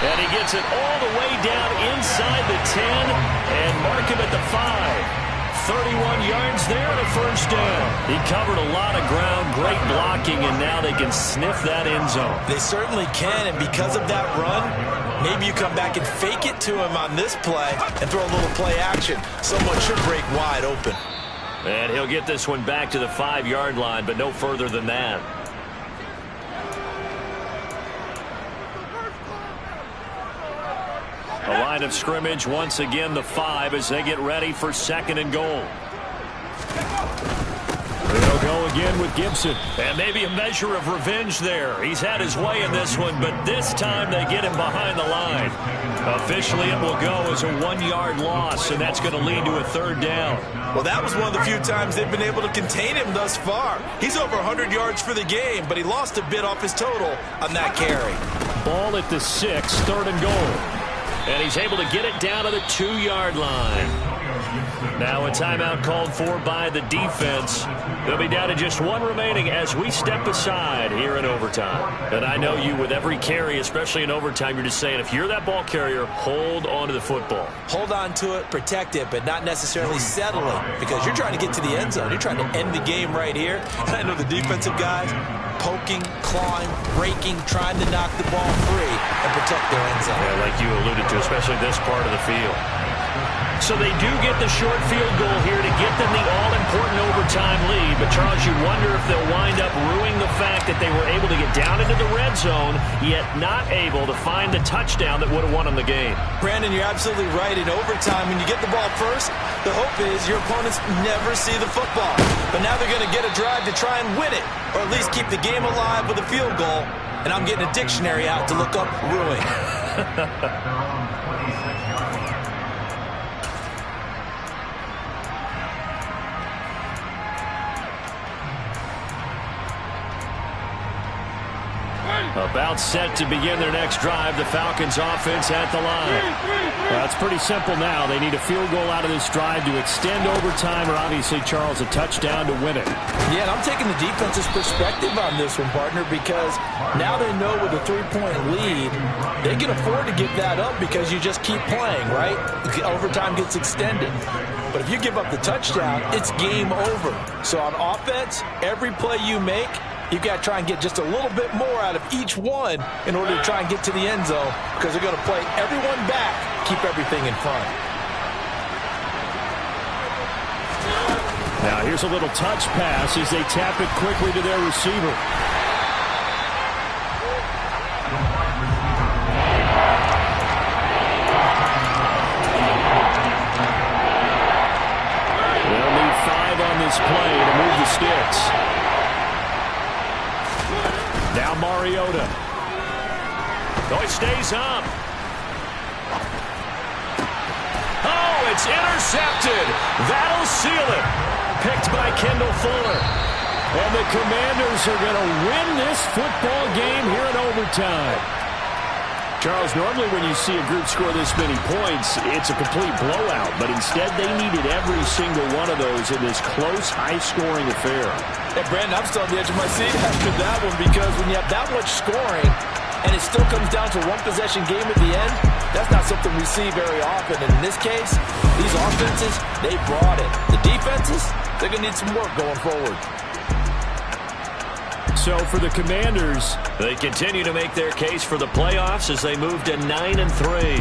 And he gets it all the way down inside the 10 and mark him at the 5. 31 yards there and a 1st down. He covered a lot of ground, great blocking, and now they can sniff that end zone. They certainly can, and because of that run, maybe you come back and fake it to him on this play and throw a little play action. Someone should break wide open. And he'll get this one back to the 5-yard line, but no further than that. A line of scrimmage, once again the 5 as they get ready for 2nd and goal. They'll go again with Gibson. And maybe a measure of revenge there. He's had his way in this one, but this time they get him behind the line. Officially, it will go as a 1-yard loss, and that's going to lead to a 3rd down. Well, that was one of the few times they've been able to contain him thus far. He's over 100 yards for the game, but he lost a bit off his total on that carry. Ball at the 6, 3rd and goal. And he's able to get it down to the 2-yard line. Now a timeout called for by the defense. They'll be down to just 1 remaining as we step aside here in overtime. And I know you, with every carry, especially in overtime, you're just saying, if you're that ball carrier, hold on to the football. Hold on to it, protect it, but not necessarily settle it, because you're trying to get to the end zone. You're trying to end the game right here. And I know the defensive guys poking, clawing, breaking, trying to knock the ball free and protect their end zone. Yeah, like you alluded to, especially this part of the field. So they do get the short field goal here to get them the all-important overtime lead. But, Charles, you wonder if they'll wind up ruining the fact that they were able to get down into the red zone, yet not able to find the touchdown that would have won them the game. Brandon, you're absolutely right. In overtime, when you get the ball first, the hope is your opponents never see the football. But now they're going to get a drive to try and win it, or at least keep the game alive with a field goal. And I'm getting a dictionary out to look up ruin. About set to begin their next drive, the Falcons offense at the line. Well, it's pretty simple now. They need a field goal out of this drive to extend overtime, or obviously, Charles, a touchdown to win it. Yeah, and I'm taking the defense's perspective on this one, partner, because now they know with a 3-point lead, they can afford to give that up because you just keep playing, right? Overtime gets extended. But if you give up the touchdown, it's game over. So on offense, every play you make, you've got to try and get just a little bit more out of each one in order to try and get to the end zone, because they're going to play everyone back, keep everything in front. Now here's a little touch pass as they tap it quickly to their receiver. They'll need 5 on this play to move the sticks. Now Mariota. Oh, he stays up. Oh, it's intercepted. That'll seal it. Picked by Kendall Fuller. And the Commanders are going to win this football game here in overtime. Charles, normally when you see a group score this many points, it's a complete blowout. But instead, they needed every single one of those in this close, high-scoring affair. Hey, Brandon, I'm still on the edge of my seat after that one, because when you have that much scoring and it still comes down to one possession game at the end, that's not something we see very often. And in this case, these offenses, they brought it. The defenses, they're going to need some work going forward. So for the Commanders, they continue to make their case for the playoffs as they move to 9-3.